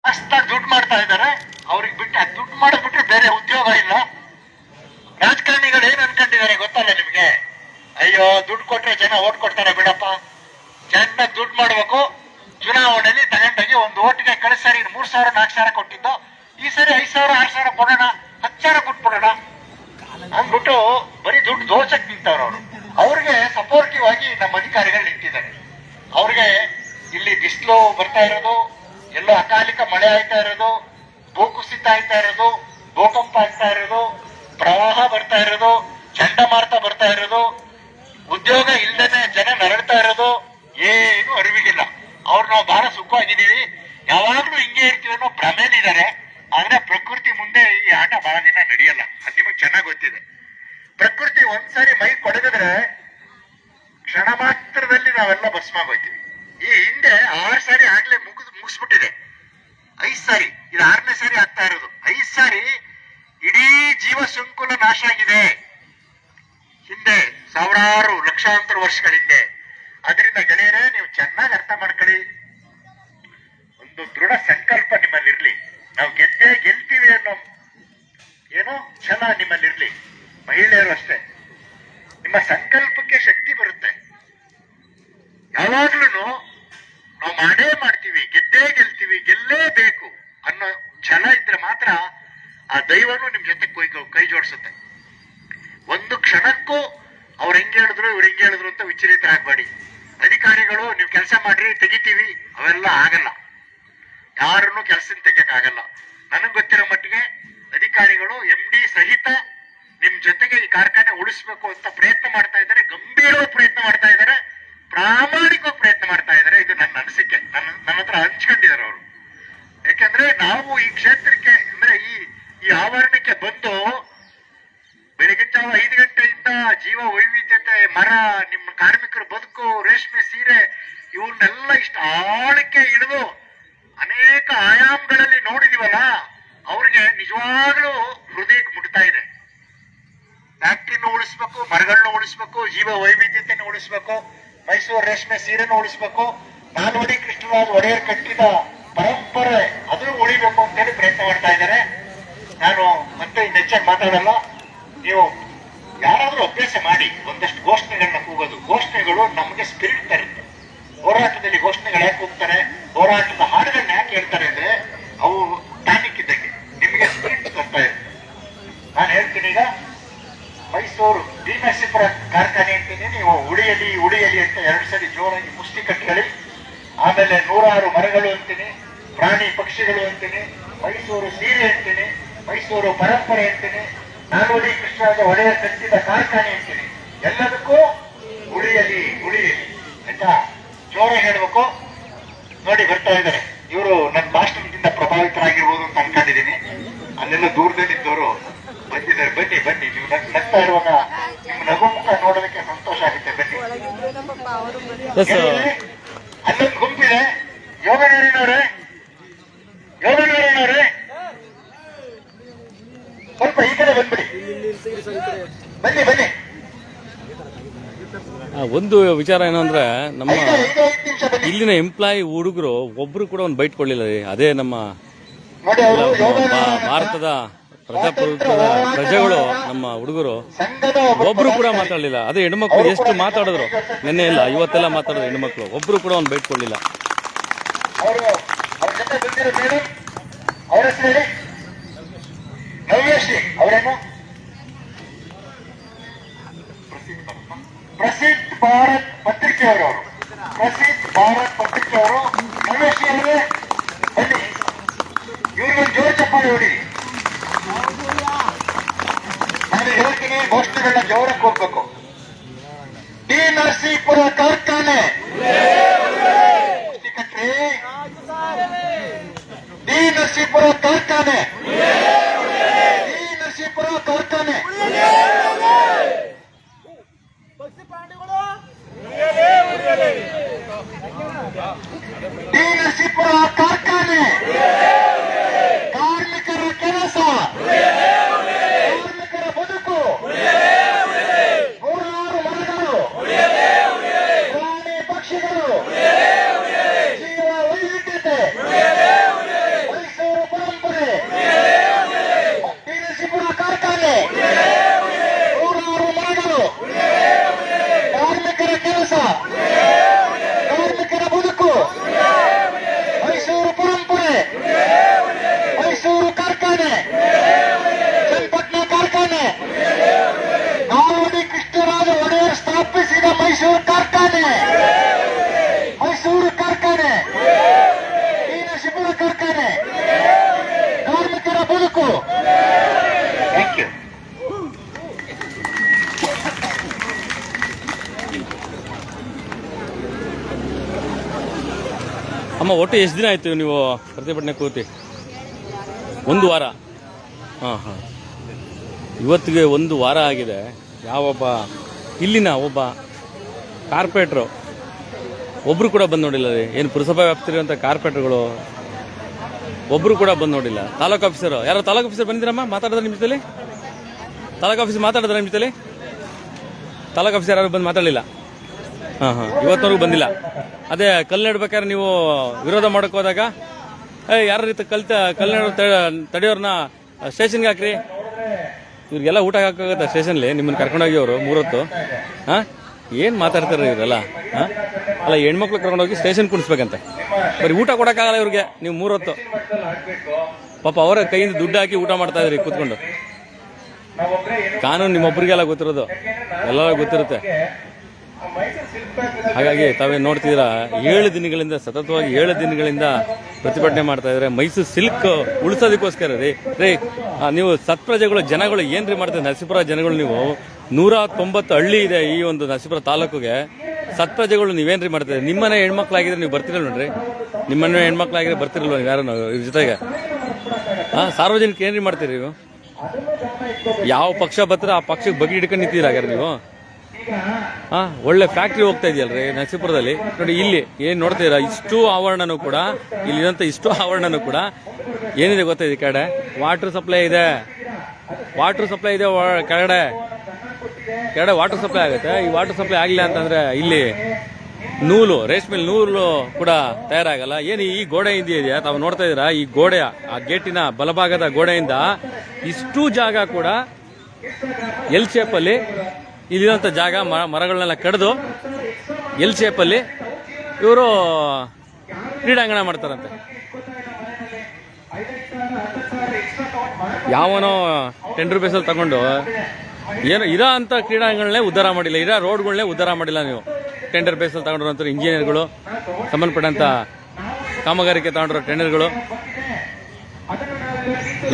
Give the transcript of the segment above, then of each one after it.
ಮಸ್ತಾಗಿ ದುಡ್ಡು ಮಾಡ್ತಾ ಇದ್ದಾರೆ. ಅವ್ರಿಗೆ ಬಿಟ್ಟು ಅದು ದುಡ್ಡು ಮಾಡಿಬಿಟ್ರೆ ಬೇರೆ ಉದ್ಯೋಗ ಇಲ್ಲ. ರಾಜಕಾರಣಿಗಳು ಏನ್ ಅನ್ಕೊಂಡಿದ್ದಾರೆ ಗೊತ್ತಲ್ಲ ನಿಮ್ಗೆ? ಅಯ್ಯೋ ದುಡ್ಡು ಕೊಟ್ರೆ ಜನ ಓಟ್ ಕೊಡ್ತಾರೆ ಬಿಡಪ್ಪ, ಚೆನ್ನಾಗಿ ದುಡ್ಡು ಮಾಡ್ಬೇಕು, ಚುನಾವಣೆಯಲ್ಲಿ ತಗೊಂಡೋಗಿ ಒಂದು ಓಟಿಗೆ ಕಳಿಸ್ತಾರೆ. 3,000 4,000 ಕೊಟ್ಟಿದ್ದು ಈ ಸರಿ 5,000 6,000 ಕೊಡೋಣ, 10,000 ಕೊಟ್ಬಿಡೋಣ ಅಂದ್ಬಿಟ್ಟು ಬರೀ ದುಡ್ಡು ದೋಚಕ್ ನಿಂತವ್ರು ಅವರು. ಅವ್ರಿಗೆ ಸಪೋರ್ಟಿವ್ ಆಗಿ ನಮ್ಮ ಅಧಿಕಾರಿಗಳು ನಿಂತಿದ್ದಾರೆ. ಅವ್ರಿಗೆ ಇಲ್ಲಿ ಬಿಸಿಲು ಬರ್ತಾ ಇರೋದು, ಎಲ್ಲೋ ಅಕಾಲಿಕ ಮಳೆ ಆಯ್ತಾ ಇರೋದು, ಭೂಕುಸಿತ ಆಯ್ತಾ ಇರೋದು, ಭೂಕಂಪ ಆಗ್ತಾ ಇರೋದು, ಪ್ರವಾಹ ಬರ್ತಾ ಇರೋದು, ಚಂಡಮಾರುತ ಬರ್ತಾ ಇರೋದು, ಉದ್ಯೋಗ ಇಲ್ಲದೇನೆ ಜನ ನರಳ್ತಾ ಇರೋದು ಏನು ಅರಿವಿಗಿಲ್ಲ. ಅವ್ರು ನಾವು ಬಹಳ ಸುಖವಾಗಿದ್ದೀವಿ, ಯಾವಾಗ್ಲೂ ಹಿಂಗೆ ಇರ್ತೀವಿ ಅನ್ನೋ ಭ್ರಮೇಲಿದ್ದಾರೆ. ಆದ್ರೆ ಪ್ರಕೃತಿ ಮುಂದೆ ಈ ಆಟ ಬಹಳ ದಿನ ನಡೆಯಲ್ಲ, ಅದು ನಿಮಗೆ ಚೆನ್ನಾಗಿ ಗೊತ್ತಿದೆ. ಪ್ರಕೃತಿ ಒಂದ್ಸಾರಿ ಮೈ ಕೊಡಗಿದ್ರೆ ಕ್ಷಣ ಮಾತ್ರದಲ್ಲಿ ನಾವೆಲ್ಲ ಭಸ್ಮಾಗೋಯ್ತೀವಿ. ಈ ಹಿಂದೆ 6 ಸಾರಿ ಆಗ್ಲೇ ಮುಗಿಸ್ಬಿಟ್ಟಿದೆ, 5 ಸಾರಿ, ಇದು 6ನೇ ಸಾರಿ ಆಗ್ತಾ ಇರೋದು. 5 ಸಾರಿ ಇಡೀ ಜೀವ ಸಂಕುಲ ನಾಶ ಆಗಿದೆ ಹಿಂದೆ, ಸಾವಿರಾರು ಲಕ್ಷಾಂತರ ವರ್ಷಗಳ ಹಿಂದೆ. ಅದರಿಂದ ಗೆಳೆಯರೇ, ನೀವು ಚೆನ್ನಾಗಿ ಅರ್ಥ ಮಾಡ್ಕೊಳ್ಳಿ, ಒಂದು ದೃಢ ಸಂಕಲ್ಪ ನಿಮ್ಮಲ್ಲಿರ್ಲಿ. ನಾವು ಗೆಲ್ತೀವಿ ಅನ್ನೋ ಏನೋ ಛಲ ನಿಮ್ಮಲ್ಲಿರ್ಲಿ. ಮಹಿಳೆಯರು ಅಷ್ಟೇ, ನಿಮ್ಮ ಸಂಕಲ್ಪಕ್ಕೆ ಶಕ್ತಿ ಬರುತ್ತೆ. ಯಾವಾಗ್ಲೂ ನಾವು ಮಾಡ್ತೀವಿ, ಗೆಲ್ತೀವಿ, ಗೆಲ್ಲೇಬೇಕು ಅನ್ನೋ ಛಲ ಇದ್ರೆ ಮಾತ್ರ ಆ ದೈವನು ನಿಮ್ ಜೊತೆ ಕೈ ಜೋಡಿಸುತ್ತೆ. ಒಂದು ಕ್ಷಣಕ್ಕೂ ಅವ್ರು ಹೆಂಗೆ ಹೇಳಿದ್ರು ಇವ್ರು ಹೆಂಗೆ ಹೇಳಿದ್ರು ಅಂತ ವಿಚಲಿತರಾಗಬೇಡಿ. ಅಧಿಕಾರಿಗಳು ನೀವು ಕೆಲಸ ಮಾಡ್ರಿ ತೆಗಿತೀವಿ, ಅವೆಲ್ಲ ಆಗಲ್ಲ. ಯಾರನ್ನು ಕೆಲಸದಿಂದ ತೆಗಿಯಕ್ಕಾಗಲ್ಲ. ನನಗ್ ಗೊತ್ತಿರೋ ಮಟ್ಟಿಗೆ ಅಧಿಕಾರಿಗಳು MD ಸಹಿತ ನಿಮ್ ಜೊತೆಗೆ ಈ ಕಾರ್ಖಾನೆ ಉಳಿಸ್ಬೇಕು ಅಂತ ಪ್ರಯತ್ನ ಮಾಡ್ತಾ ಇದ್ದಾರೆ, ಗಂಭೀರವಾಗಿ ಪ್ರಯತ್ನ ಮಾಡ್ತಾ ಇದ್ದಾರೆ, ಪ್ರಾಮಾಣಿಕವಾಗಿ ಪ್ರಯತ್ನ ಮಾಡ್ತಾ ಇದ್ದಾರೆ. ಇದು ನನ್ನ ಅನಿಸಿಕೆ, ನನ್ನ ಹತ್ರ ಹಂಚ್ಕೊಂಡಿದ್ದಾರೆ ಅವರು. ಯಾಕೆಂದ್ರೆ ನಾವು ಈ ಕ್ಷೇತ್ರಕ್ಕೆ ಅಂದ್ರೆ ಈ ಆವರಣಕ್ಕೆ ಬಂದು ಬೆಳಗಿನ ಜಾವ 5 ಗಂಟೆಯಿಂದ ಜೀವ ವೈವಿಧ್ಯತೆ, ಮರ, ನಿಮ್ಮ ಕಾರ್ಮಿಕರ ಬದುಕು, ರೇಷ್ಮೆ ಸೀರೆ, ಇವನ್ನೆಲ್ಲ ಇಷ್ಟು ಆಳಕ್ಕೆ ಇಳಿದು ಅನೇಕ ಆಯಾಮಗಳಲ್ಲಿ ನೋಡಿದೀವಲ್ಲ, ಅವ್ರಿಗೆ ನಿಜವಾಗ್ಲೂ ಹೃದಯಕ್ಕೆ ಮುಟ್ತಾ ಇದೆ. ಫ್ಯಾಕ್ಟ್ರಿನೂ ಉಳಿಸ್ಬೇಕು, ಮರಗಳನ್ನ ಉಳಿಸ್ಬೇಕು, ಜೀವ ವೈವಿಧ್ಯತೆಯನ್ನು ಉಳಿಸ್ಬೇಕು, ಮೈಸೂರು ರೇಷ್ಮೆ ಸೀರೆನೂ ಉಳಿಸ್ಬೇಕು, ನಾಲ್ವಡಿ ಕೃಷ್ಣರಾಜ ಒಡೆಯರ್ ಕಟ್ಟಿದ ಪರಂಪರೆ ಅದನ್ನು ಉಳಿಬೇಕು ಅಂತೇಳಿ ಪ್ರಯತ್ನ ಮಾಡ್ತಾ ಇದ್ದಾರೆ. ನಾನು ಮತ್ತೆ ಹೆಚ್ಚಾಗಿ ಮಾತಾಡಲ್ಲ. ನೀವು ಯಾರಾದ್ರೂ ಅಭ್ಯಾಸ ಮಾಡಿ ಒಂದಷ್ಟು ಘೋಷಣೆಗಳನ್ನ ಕೂಗೋದು. ಘೋಷಣೆಗಳು ನಮಗೆ ಸ್ಪಿರಿಟ್ ತರುತ್ತೆ. ಹೋರಾಟದಲ್ಲಿ ಘೋಷಣೆಗಳು ಯಾಕೆ ಹೋಗ್ತಾರೆ, ಹೋರಾಟದ ಹಾಡುಗಳನ್ನ ಯಾಕೆ ಹೇಳ್ತಾರೆ ಅಂದ್ರೆ ಅವು ಟಾನಿಕ್ ಇದ್ದಂಗೆ, ನಿಮಗೆ ಸ್ಪಿರಿಟ್ ತರ್ತಾ ಇದೆ. ನಾನು ಹೇಳ್ತೀನಿ, ಈಗ ಮೈಸೂರು ಭೀಮಸಿಪುರ ಕಾರ್ಖಾನೆ ಅಂತೀನಿ, ನೀವು ಉಳಿಯಲಿ ಅಂತ 2 ಸರಿ ಜೋರಾಗಿ ಮುಷ್ಟಿ ಕಟ್ಕೊಳ್ಳಿ. ಆಮೇಲೆ 100 ಮರಗಳು ಅಂತೀನಿ, ಪ್ರಾಣಿ ಪಕ್ಷಿಗಳು ಅಂತೀನಿ, ಮೈಸೂರು ಸೀರೆ ಅಂತೀನಿ, ಮೈಸೂರು ಪರಂಪರೆ ಅಂತೀನಿ, ನಾಲ್ವಡಿ ಕೃಷ್ಣರಾಜ ಒಡೆಯರ್ ಕಟ್ಟಿದ ಕಾರ್ಖಾನೆ ಅಂತೀನಿ. ಎಲ್ಲದಕ್ಕೂ ಉಳಿಯಲಿ ಆಯ್ತಾ, ಜೋರ ಹೇಳ್ಬೇಕು. ನೋಡಿ ಬರ್ತಾ ಇದ್ದಾರೆ ಇವರು, ನನ್ನ ಭಾಷಣದಿಂದ ಪ್ರಭಾವಿತರಾಗಿರ್ಬೋದು ಅಂತ ಅನ್ಕೊಂಡಿದ್ದೀನಿ. ಅಲ್ಲೆಲ್ಲ ದೂರದಲ್ಲಿದ್ದವರು ಬಂದಿದ್ದಾರೆ. ಬನ್ನಿ ನೀವು ನಗ್ತಾ ಇರುವಾಗ ನಿಮ್ಮ ನಗುಮುಖ ನೋಡೋದಕ್ಕೆ ಸಂತೋಷ ಆಗುತ್ತೆ. ಬನ್ನಿ, ಅಲ್ಲೊಂದು ಗುಂಪಿದೆ. ಯೋಗನಾರಾಯಣವ್ರೆ, ಸ್ವಲ್ಪ ಈ ಕಡೆ ಬಂದ್ಬಿಡಿ. ಬನ್ನಿ. ಒಂದು ವಿಚಾರ ಏನು ಅಂದ್ರೆ, ನಮ್ಮ ಇಲ್ಲಿನ ಎಂಪ್ಲಾಯಿ ಹುಡುಗರು ಒಬ್ರು ಕೂಡ ಒಂದು ಬೈಟ್ ಕೊಡ್ಲಿಲ್ಲ ರೀ. ಅದೇ ನಮ್ಮ ಭಾರತದ ಪ್ರಜಾಪ್ರಭುತ್ವದ ಪ್ರಜೆಗಳು, ನಮ್ಮ ಹುಡುಗರು ಒಬ್ರು ಕೂಡ ಮಾತಾಡಲಿಲ್ಲ. ಅದೇ ಹೆಣ್ಮಕ್ಳು ಎಷ್ಟು ಮಾತಾಡಿದ್ರು, ನಿನ್ನೆ ಇಲ್ಲ ಇವತ್ತೆಲ್ಲ ಮಾತಾಡಿದ್ರು ಹೆಣ್ಮಕ್ಳು, ಒಬ್ರು ಕೂಡ ಒಂದು ಬೈಟ್ ಕೊಡ್ಲಿಲ್ಲ. ಪ್ರಸಿದ್ಧ ಭಾರತ್ ಪತ್ರಿಕೆಯವರು ನವ್ಯಶ್ರೀ ಅವರೇ ಬನ್ನಿ. ಇವ್ರಿಗೊಂದು ಜೋರು ಚಪ್ಪಾಳೆ ಹೊಡಿ. ನಾನು ಹೇಳ್ತೀನಿ, ಘೋಷಣೆಗಳನ್ನ ಜೋರಕ್ಕೆ ಹೋಗ್ಬೇಕು. ಡಿ ನರಸೀಪುರ ಕಾರ್ಖಾನೆ ಕಟ್ರಿ, ಡಿ ನರಸೀಪುರ ಕಾರ್ಖಾನೆ, ಡಿ ನರಸೀಪುರ ಕಾರ್ಖಾನೆ, ಕಾರ್ಮಿಕರ ಕೆಲಸ, ಕಾರ್ಮಿಕರ ಬದುಕು, 100 ಮರಗಳು, ಪ್ರಾಣಿ ಪಕ್ಷಿಗಳು, ಜೀವ ವೈವಿಧ್ಯತೆ, ಯಾವುದಕ್ಕೂ. Thank you. ಅಮ್ಮ, ಒಟ್ಟು ಎಷ್ಟು ದಿನ ಆಯ್ತು ನೀವು ಪ್ರತಿಭಟನೆ ಕೂತಿ? 1 ವಾರ. ಹಾಂ. ಇವತ್ತಿಗೆ 1 ವಾರ ಆಗಿದೆ. ಯಾವೊಬ್ಬ ಇಲ್ಲಿನ ಒಬ್ಬ ಕಾರ್ಪೊರೇಟ್ರು ಒಬ್ರು ಕೂಡ ಬಂದು ನೋಡಿಲ್ಲ ರೀ. ಏನು ಪುರಸಭಾ ವ್ಯಾಪ್ತಿರುವಂಥ ಕಾರ್ಪೊರೇಟರ್ಗಳು ಒಬ್ರು ಕೂಡ ಬಂದು ನೋಡಿಲ್ಲ. ತಾಲೂಕು ಆಫೀಸರು ಯಾರೋ ತಾಲೂಕು ಆಫೀಸರ್ ಬಂದಿರಮ್ಮ? ಮಾತಾಡಿದ್ರೆ ನಿಮ್ಮ ಜೊತೆಲಿ? ತಾಲೂಕು ಆಫೀಸರ್ ಮಾತಾಡಿದ್ರೆ ನಿಮ್ಮ ಜೊತೆಲಿ? ತಾಲೂಕು ಆಫೀಸರ್ ಯಾರು ಬಂದು ಮಾತಾಡಲಿಲ್ಲ? ಹಾಂ. ಇವತ್ತವರೆಗೂ ಬಂದಿಲ್ಲ. ಅದೇ ಕಲ್ಲು ನೆಡ್ಬೇಕಾದ್ರೆ ನೀವು ವಿರೋಧ ಮಾಡೋಕೆ ಹೋದಾಗ ಯಾರ ರೀತಿ ಕಲ್ಲು ತಡೆಯೋರ್ನ ಸ್ಟೇಷನ್ಗೆ ಹಾಕ್ರಿ. ಇವ್ರಿಗೆಲ್ಲ ಊಟ ಹಾಕೋಗುತ್ತೆ ಸ್ಟೇಷನ್ಲಿ, ನಿಮ್ಮನ್ನು ಕರ್ಕೊಂಡೋಗಿ ಅವರು 3 ಹೊತ್ತು. ಹಾಂ, ಏನು ಮಾತಾಡ್ತಾರೆ ಇವರೆಲ್ಲ? ಹಾಂ, ಅಲ್ಲ, ಹೆಣ್ಮಕ್ಳು ಕರ್ಕೊಂಡೋಗಿ ಸ್ಟೇಷನ್ ಕುಣಿಸ್ಬೇಕಂತೆ. ಬರೀ ಊಟ ಕೊಡೋಕ್ಕಾಗಲ್ಲ ಇವ್ರಿಗೆ. ನೀವು 3 ಹೊತ್ತು ಪಾಪ ಅವರ ಕೈಯಿಂದ ದುಡ್ಡು ಹಾಕಿ ಊಟ ಮಾಡ್ತಾ ಇದ್ರಿ ಕೂತ್ಕೊಂಡು. ಕಾನೂನು ನಿಮ್ಮೊಬ್ಬರಿಗೆಲ್ಲ ಗೊತ್ತಿರೋದು, ಎಲ್ಲ ಗೊತ್ತಿರುತ್ತೆ. ಹಾಗಾಗಿ ತಾವೇ ನೋಡ್ತಿದ್ದೀರಾ, 7 ದಿನಗಳಿಂದ ಸತತವಾಗಿ 7 ದಿನಗಳಿಂದ ಪ್ರತಿಭಟನೆ ಮಾಡ್ತಾ ಇದ್ದಾರೆ. ಮೈಸೂರು ಸಿಲ್ಕ್ ಉಳಿಸೋದಕ್ಕೋಸ್ಕರ ರೀ. ನೀವು ಸತ್ಪ್ರಜೆಗಳು ಜನಗಳು ಏನ್ರಿ ಮಾಡ್ತಾರೆ? ನರಸೀಪುರ ಜನಗಳು, ನೀವು 190 ಹಳ್ಳಿ ಇದೆ ಈ ಒಂದು ನರಸೀಪುರ ತಾಲೂಕಿಗೆ. ಸತ್ಪ್ರಜೆಗಳು ನೀವೇನ್ರಿ ಮಾಡ್ತೀರಿ? ನಿಮ್ಮನೆ ಹೆಣ್ಮಕ್ಳಾಗಿದ್ರೆ ನೀವು ಬರ್ತಿರಲ್ ನೋಡ್ರಿ. ನಿಮ್ಮನೆ ಹೆಣ್ಮಕ್ಳಾಗಿದ್ರೆ ಬರ್ತಿರಲ್ವ ನೀವು? ಯಾರು ಇದ್ರ ಜೊತೆಗೆ ಸಾರ್ವಜನಿಕ ಏನ್ರಿ ಮಾಡ್ತೀರಿ ನೀವು? ಯಾವ ಪಕ್ಷ ಬರ್ತಾರೆ ಆ ಪಕ್ಷಕ್ಕೆ ಬಗೆ ಹಿಡ್ಕೊಂಡು ನಿಂತೀರ ಹಾಗಾದ್ರೆ ನೀವು? ಒಳ್ಳೆ ಫ್ಯಾಕ್ಟ್ರಿ ಹೋಗ್ತಾ ಇದೆಯಲ್ರಿ ನರಸೀಪುರದಲ್ಲಿ. ನೋಡಿ, ಇಲ್ಲಿ ಏನ್ ನೋಡ್ತೀರಾ, ಇಷ್ಟು ಆವರಣನೂ ಕೂಡ, ಇಲ್ಲಿರುವಂತ ಇಷ್ಟು ಆವರಣನೂ ಕೂಡ ಏನಿದೆ ಗೊತ್ತಾ? ಈ ಕಡೆ ವಾಟರ್ ಸಪ್ಲೈ ಇದೆ. ಕೆಳಗಡೆ ವಾಟರ್ ಸಪ್ಲೈ ಆಗುತ್ತೆ. ಈ ವಾಟರ್ ಸಪ್ಲೈ ಆಗಿಲ್ಲ ಅಂತಂದ್ರೆ ಇಲ್ಲಿ ರೇಷ್ಮೆ ನೂಲು ಕೂಡ ತಯಾರಾಗಲ್ಲ. ಏನು ಈ ಗೋಡೆ ಇದೆಯಾ ತಾವು ನೋಡ್ತಾ ಇದೀರಾ? ಈ ಗೋಡೆಯ ಆ ಗೇಟಿನ ಬಲಭಾಗದ ಗೋಡೆಯಿಂದ ಇಷ್ಟು ಜಾಗ ಕೂಡ ಎಲ್ ಶೇಪಲ್ಲಿ ಇಲ್ಲಿರುವಂಥ ಜಾಗ ಮರಗಳನ್ನೆಲ್ಲ ಕಡಿದು ಎಲ್ ಶೇಪಲ್ಲಿ ಇವರು ಕ್ರೀಡಾಂಗಣ ಮಾಡ್ತಾರಂತೆ. ಯಾವನೋ ಟೆಂಡರ್ ಬೇಸಲ್ಲಿ ತಗೊಂಡು ಏನೋ ಇರೋ ಅಂಥ ಕ್ರೀಡಾಂಗಣಗಳನ್ನೇ ಉದ್ಧಾರ ಮಾಡಿಲ್ಲ, ಇರೋ ರೋಡ್ಗಳನ್ನೇ ಉದ್ಧಾರ ಮಾಡಿಲ್ಲ. ನೀವು ಟೆಂಡರ್ ಬೇಸಲ್ಲಿ ತಗೊಂಡಿರೋಂಥ ಇಂಜಿನಿಯರ್ಗಳು, ಸಂಬಂಧಪಟ್ಟಂಥ ಕಾಮಗಾರಿಕೆ ತಗೊಂಡಿರೋ ಟೆಂಡರ್ಗಳು,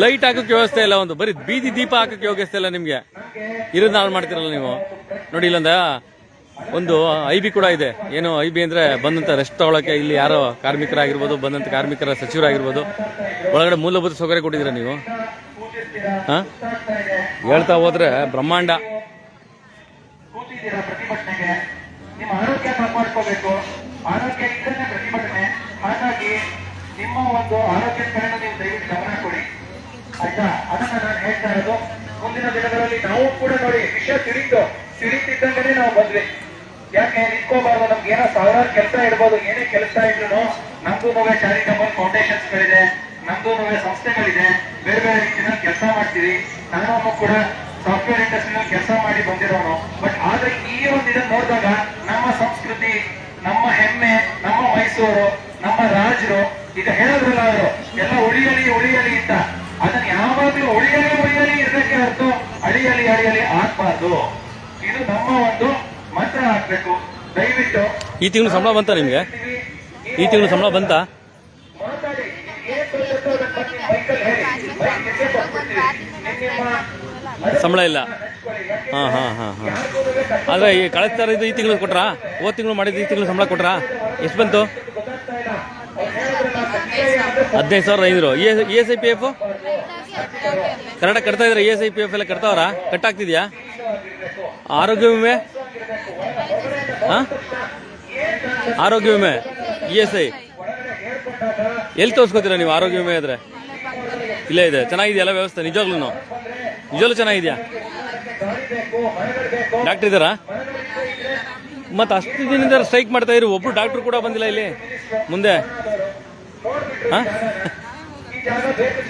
ಲೈಟ್ ಹಾಕೋಕ್ಕೆ ವ್ಯವಸ್ಥೆ ಇಲ್ಲ, ಒಂದು ಬರೀ ಬೀದಿ ದೀಪ ಹಾಕೋಕ್ಕೆ ವ್ಯವಸ್ಥೆ ಇಲ್ಲ. ನಿಮಗೆ ಇರೋದು ಹಾಳು ಮಾಡ್ತಿರಲ್ಲ ನೀವು. ನೋಡಿ, ಇಲ್ಲೊಂದ ಒಂದು IB ಕೂಡ ಇದೆ. ಏನು IB ಅಂದ್ರೆ ಬಂದಂತ ರೆಸ್ಟ್ ತಗೊಳಕ್ಕೆ ಇಲ್ಲಿ ಯಾರೋ ಕಾರ್ಮಿಕರಾಗಿರ್ಬೋದು, ಬಂದಂತ ಕಾರ್ಮಿಕರ ಸಚಿವರಾಗಿರ್ಬೋದು, ಒಳಗಡೆ ಮೂಲಭೂತ ಸೌಕರ್ಯ ಕೊಟ್ಟಿದ್ದೀರಾ ನೀವು? ಹೇಳ್ತಾ ಹೋದ್ರೆ ಬ್ರಹ್ಮಾಂಡ. ನಿಮ್ಮ ಆರೋಗ್ಯ ಕಾಪಾಡ್ಕೋಬೇಕು. ಆರೋಗ್ಯ ಇದ್ದರೆ ಪ್ರತಿಭಟನೆ. ಹಾಗಾಗಿ ನಿಮ್ಮ ಒಂದು ಆರೋಗ್ಯದ ಕಡೆ ನೀವು ದಯವಿಟ್ಟು ಗಮನ ಕೊಡಿ, ಆಯ್ತಾ? ಅದನ್ನ ನಾನು ಹೇಳ್ತಾ ಇರೋದು. ಮುಂದಿನ ದಿನಗಳಲ್ಲಿ ನಾವು ಕೂಡ ನೋಡಿ, ವಿಷಯ ತಿಳಿತಿದ್ದಂಗೆ ನಾವು ಬಂದ್ವಿ. ಯಾಕೆ ನಿಂತ್ಕೋಬಾರ್ದು? ನಮ್ಗೆ ಏನೋ 1000 ಕೆಲಸ ಇರ್ಬೋದು, ಏನೇ ಕೆಲಸ ಇದ್ರು ನಮ್ದು ಚಾರಿಟಬಲ್ ಫೌಂಡೇಶನ್ಸ್ ಗಳಿದೆ, ನಮ್ದು ಸಂಸ್ಥೆಗಳಿದೆ, ಬೇರೆ ಬೇರೆ ರೀತಿಯಲ್ಲಿ ಕೆಲಸ ಮಾಡ್ತೀವಿ. ನಾನು ಕೂಡ ಸಾಫ್ಟ್ವೇರ್ ಇಂಡಸ್ಟ್ರಿಯಲ್ಲಿ ಕೆಲಸ ಮಾಡಿ ಬಂದಿರೋನು. ಬಟ್ ಆದ್ರೆ ಈ ಒಂದು ಇದನ್ನ ನೋಡಿದಾಗ ನಮ್ಮ ಸಂಸ್ಕೃತಿ, ನಮ್ಮ ಹೆಮ್ಮೆ, ನಮ್ಮ ಮೈಸೂರು, ನಮ್ಮ ರಾಜರು ಈಗ ಹೇಳಿದ್ರಲ್ಲ, ಅವರು ಎಲ್ಲ ಉಳಿಯಲಿ ಅಂತ. ಅದನ್ನ ಯಾವಾಗಲೂ ಉಳಿಯಲಿ ಇರ್ಬೇಕೆ ಹೊರತು ಅಳಿಯಲಿ ಆಗ್ಬಾರ್ದು. ಇದು ನಮ್ಮ ಒಂದು ಮಂತ್ರ ಆಗ್ಬೇಕು. ದಯವಿಟ್ಟು ಈ ತಿಂಗಳು ಸಂಬಳ ಬಂತ ನಿಮ್ಗೆ? ಈ ತಿಂಗಳು ಸಂಬಳ ಬಂತ? ಮಾತಾಡಿ. ಸಂಬಳ ಇಲ್ಲ. ಆದ್ರೆ ಈ ಕಳಿಸ್ತಾರ ಇದು ಈ ತಿಂಗಳು ಕೊಟ್ರಾ? ಹೋದ ತಿಂಗಳು ಮಾಡಿದ್ದು ಈ ತಿಂಗಳು ಸಂಬಳ ಕೊಟ್ರಾ? ಎಷ್ಟು ಬಂತು? 15,500. ESIPF ಕರೆಕ್ಟಾಗಿ ಕಟ್ತಾ ಇದ್ರೆ? ESIPF ಎಲ್ಲ ಕಟ್ತಾವ್ರ? ಕಟ್ಟಾಗ್ತಿದ್ಯಾ? ಆರೋಗ್ಯ ವಿಮೆ, ಆರೋಗ್ಯ ವಿಮೆ, ESI ಎಲ್ಲಿ ತೋರಿಸ್ಕೋತೀರಾ ನೀವು? ಆರೋಗ್ಯ ವಿಮೆ ಆದ್ರೆ ಇಲ್ಲೇ ಇದೆ. ಚೆನ್ನಾಗಿದೆಯಲ್ಲ ವ್ಯವಸ್ಥೆ? ನಿಜವಾಗ್ಲೂ ಚೆನ್ನಾಗಿದ್ಯಾ? ಡಾಕ್ಟರ್ ಇದ್ದಾರಾ? ಮತ್ತೆ ಅಷ್ಟು ದಿನದಿಂದ ಸ್ಟ್ರೈಕ್ ಮಾಡ್ತಾ ಇದ್ರು, ಒಬ್ರು ಡಾಕ್ಟರ್ ಕೂಡ ಬಂದಿಲ್ಲ ಇಲ್ಲಿ ಮುಂದೆ.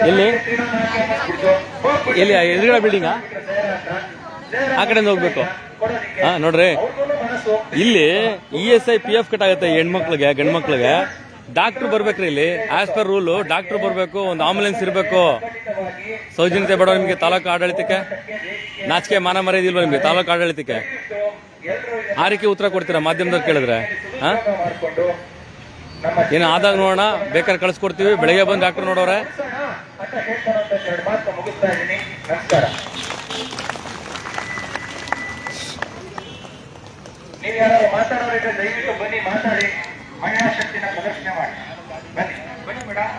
ಎಲ್ಲಿ ಎದುರುಗಡೆ ಬಿಲ್ಡಿಂಗಾ? ಆ ಕಡೆಯಿಂದ ಹೋಗ್ಬೇಕು. ನೋಡ್ರಿ, ಇಲ್ಲಿ ESIPF ಕಟ್ ಆಗುತ್ತೆ ಹೆಣ್ಮಕ್ಳಿಗೆ, ಗಂಡು ಮಕ್ಳಿಗೆ. ಡಾಕ್ಟರ್ ಬರ್ಬೇಕ್ರಿ ಇಲ್ಲಿ. ಆಸ್ ಪರ್ ರೂಲ್ ಡಾಕ್ಟರ್ ಬರ್ಬೇಕು, ಒಂದು ಆಂಬುಲೆನ್ಸ್ ಇರಬೇಕು. ಸೌಜನ್ಯತೆ ಬೇಡ ನಿಮಗೆ ತಾಲೂಕು ಆಡಳಿತಕ್ಕೆ? ನಾಚಿಕೆ ಮಾನ ಮರ್ಯಾದಿಲ್ವ ನಿಮಗೆ ತಾಲೂಕು ಆಡಳಿತಕ್ಕೆ? ಆ ರೀತಿ ಉತ್ತರ ಕೊಡ್ತೀರಾ ಮಾಧ್ಯಮದವ್ರು ಕೇಳಿದ್ರೆ? ಏನು ಆದಾಗ ನೋಡೋಣ, ಬೇಕಾದ್ರೆ ಕಳಿಸ್ಕೊಡ್ತೀವಿ, ಬೆಳಗ್ಗೆ ಬಂದು ಡಾಕ್ಟರ್ ನೋಡೋರೆ. ಅಂತ ಹೇಳ್ತಾರಂತ 2 ಮಾತು ಮುಗಿಸ್ತಾ ಇದ್ದೀನಿ. ನಮಸ್ಕಾರ. ನೀವು ಯಾರು ಮಾತಾಡೋರಿದ್ರೆ ದಯವಿಟ್ಟು ಬನ್ನಿ, ಮಾತಾಡಿ, ಮಹಿಳಾ ಶಕ್ತಿನ ಪ್ರದರ್ಶನ ಮಾಡಿ. ಬನ್ನಿ ಬನ್ನಿ ಮೇಡಮ್.